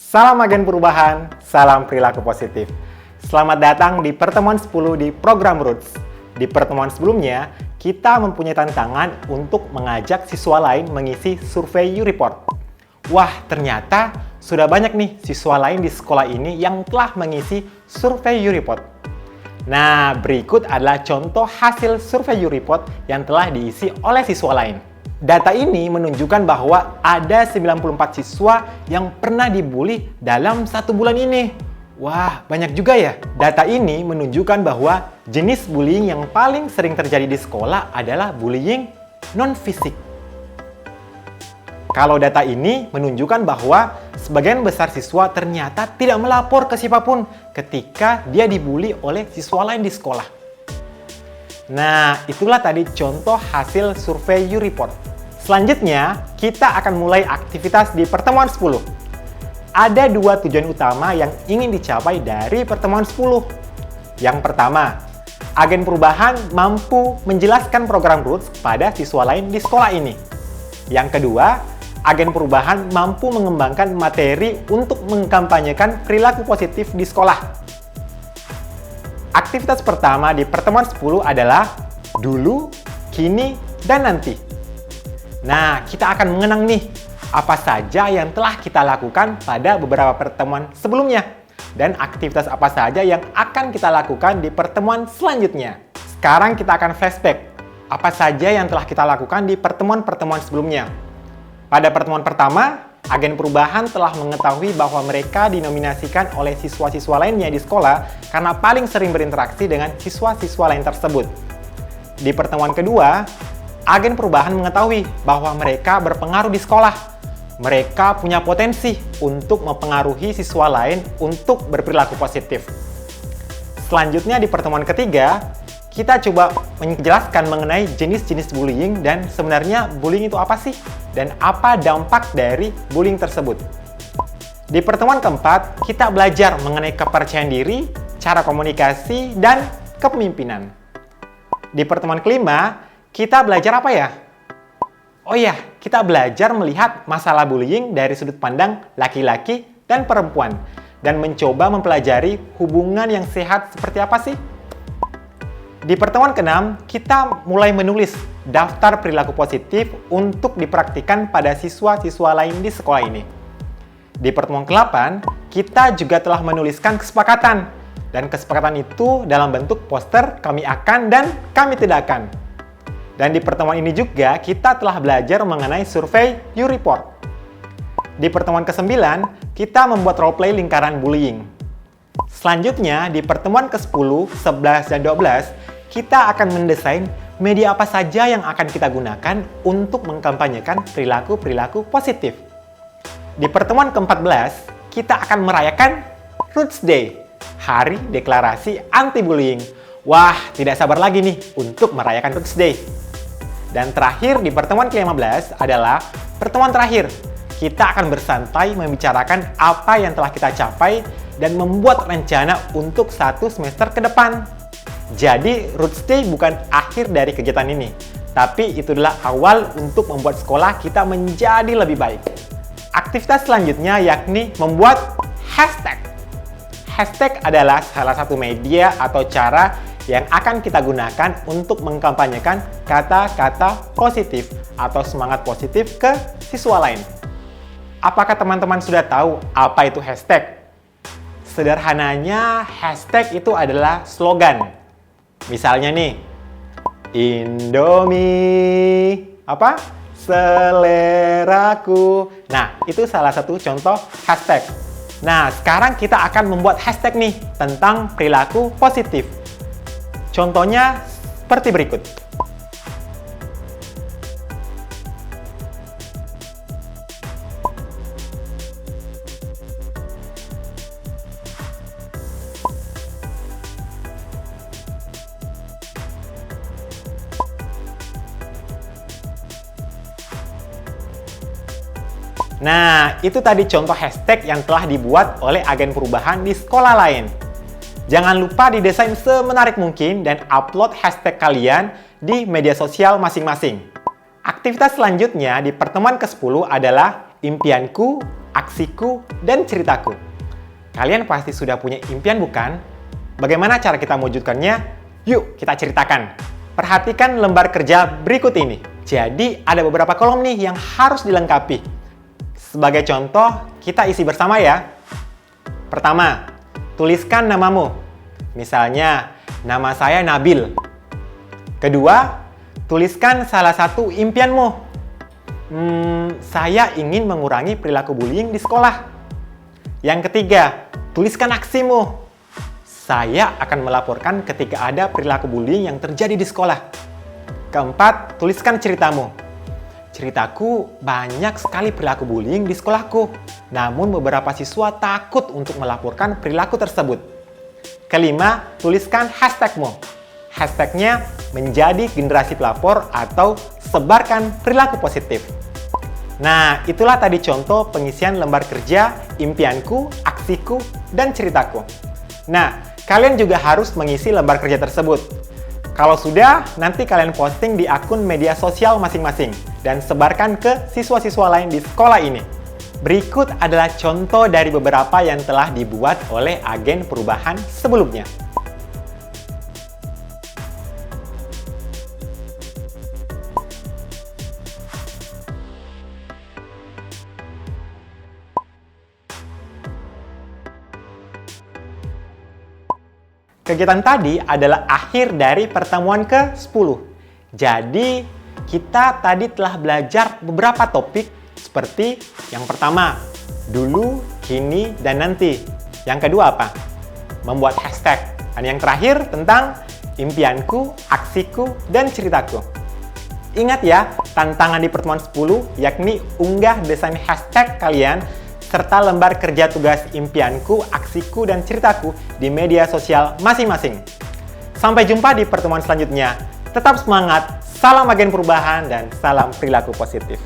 Salam agen perubahan, salam perilaku positif. Selamat datang di pertemuan 10 di program Roots. Di pertemuan sebelumnya, kita mempunyai tantangan untuk mengajak siswa lain mengisi survei U-Report. Wah, ternyata sudah banyak nih siswa lain di sekolah ini yang telah mengisi survei U-Report. Nah, berikut adalah contoh hasil survei U-Report yang telah diisi oleh siswa lain. Data ini menunjukkan bahwa ada 94 siswa yang pernah dibully dalam 1 bulan ini. Wah, banyak juga ya. Data ini menunjukkan bahwa jenis bullying yang paling sering terjadi di sekolah adalah bullying non-fisik. Kalau data ini menunjukkan bahwa sebagian besar siswa ternyata tidak melapor ke siapapun ketika dia dibully oleh siswa lain di sekolah. Nah, itulah tadi contoh hasil survei U-Report. Selanjutnya, kita akan mulai aktivitas di pertemuan 10. Ada 2 tujuan utama yang ingin dicapai dari pertemuan 10. Yang pertama, agen perubahan mampu menjelaskan program Roots kepada siswa lain di sekolah ini. Yang kedua, agen perubahan mampu mengembangkan materi untuk mengkampanyekan perilaku positif di sekolah. Aktivitas pertama di pertemuan 10 adalah dulu, kini, dan nanti. Nah, kita akan mengenang nih, apa saja yang telah kita lakukan pada beberapa pertemuan sebelumnya, dan aktivitas apa saja yang akan kita lakukan di pertemuan selanjutnya. Sekarang kita akan flashback, apa saja yang telah kita lakukan di pertemuan-pertemuan sebelumnya. Pada pertemuan pertama, agen perubahan telah mengetahui bahwa mereka dinominasikan oleh siswa-siswa lainnya di sekolah karena paling sering berinteraksi dengan siswa-siswa lain tersebut. Di pertemuan kedua, agen perubahan mengetahui bahwa mereka berpengaruh di sekolah. Mereka punya potensi untuk mempengaruhi siswa lain untuk berperilaku positif. Selanjutnya di pertemuan ketiga, kita coba menjelaskan mengenai jenis-jenis bullying dan sebenarnya bullying itu apa sih? Dan apa dampak dari bullying tersebut. Di pertemuan keempat, kita belajar mengenai kepercayaan diri, cara komunikasi, dan kepemimpinan. Di pertemuan kelima, kita belajar apa ya? Oh iya, kita belajar melihat masalah bullying dari sudut pandang laki-laki dan perempuan dan mencoba mempelajari hubungan yang sehat seperti apa sih? Di pertemuan ke-6, kita mulai menulis daftar perilaku positif untuk dipraktikkan pada siswa-siswa lain di sekolah ini. Di pertemuan ke-8, kita juga telah menuliskan kesepakatan dan kesepakatan itu dalam bentuk poster kami akan dan kami tidak akan. Dan di pertemuan ini juga kita telah belajar mengenai survei U-Report. Di pertemuan ke-9, kita membuat roleplay lingkaran bullying. Selanjutnya, di pertemuan ke-10, 11, dan 12, kita akan mendesain media apa saja yang akan kita gunakan untuk mengkampanyekan perilaku-perilaku positif. Di pertemuan ke-14, kita akan merayakan Roots Day, Hari Deklarasi Anti-Bullying. Wah, tidak sabar lagi nih untuk merayakan Roots Day. Dan terakhir di pertemuan ke-15 adalah pertemuan terakhir. Kita akan bersantai membicarakan apa yang telah kita capai dan membuat rencana untuk 1 semester ke depan. Jadi, Roots Day bukan akhir dari kegiatan ini, tapi itu adalah awal untuk membuat sekolah kita menjadi lebih baik. Aktivitas selanjutnya yakni membuat hashtag. Hashtag adalah salah satu media atau cara yang akan kita gunakan untuk mengkampanyekan kata-kata positif atau semangat positif ke siswa lain. Apakah teman-teman sudah tahu apa itu hashtag? Sederhananya, hashtag itu adalah slogan. Misalnya nih, Indomie, apa? Seleraku. Nah, itu salah satu contoh hashtag. Nah, sekarang kita akan membuat hashtag nih tentang perilaku positif. Contohnya seperti berikut. Nah, itu tadi contoh hashtag yang telah dibuat oleh agen perubahan di sekolah lain. Jangan lupa didesain semenarik mungkin dan upload hashtag kalian di media sosial masing-masing. Aktivitas selanjutnya di pertemuan ke-10 adalah impianku aksiku, dan ceritaku. Kalian pasti sudah punya impian bukan? Bagaimana cara kita mewujudkannya? Yuk kita ceritakan. Perhatikan lembar kerja berikut ini. Jadi ada beberapa kolom nih yang harus dilengkapi. Sebagai contoh, kita isi bersama ya. Pertama, tuliskan namamu. Misalnya, nama saya Nabil. Kedua, tuliskan salah satu impianmu. Saya ingin mengurangi perilaku bullying di sekolah. Yang ketiga, tuliskan aksimu. Saya akan melaporkan ketika ada perilaku bullying yang terjadi di sekolah. Keempat, tuliskan ceritamu. Ceritaku, banyak sekali perilaku bullying di sekolahku. Namun beberapa siswa takut untuk melaporkan perilaku tersebut. Kelima, tuliskan hashtagmu. Hashtagnya menjadi generasi pelapor atau sebarkan perilaku positif. Nah, itulah tadi contoh pengisian lembar kerja, impianku, aksiku, dan ceritaku. Nah, kalian juga harus mengisi lembar kerja tersebut. Kalau sudah, nanti kalian posting di akun media sosial masing-masing dan sebarkan ke siswa-siswa lain di sekolah ini. Berikut adalah contoh dari beberapa yang telah dibuat oleh agen perubahan sebelumnya. Kegiatan tadi adalah akhir dari pertemuan ke-10. Jadi, kita tadi telah belajar beberapa topik seperti yang pertama, dulu, kini, dan nanti. Yang kedua apa? Membuat hashtag. Dan yang terakhir tentang impianku, aksiku, dan ceritaku. Ingat ya, tantangan di pertemuan 10 yakni unggah desain hashtag kalian serta lembar kerja tugas impianku, aksiku, dan ceritaku di media sosial masing-masing. Sampai jumpa di pertemuan selanjutnya. Tetap semangat, salam agen perubahan, dan salam perilaku positif.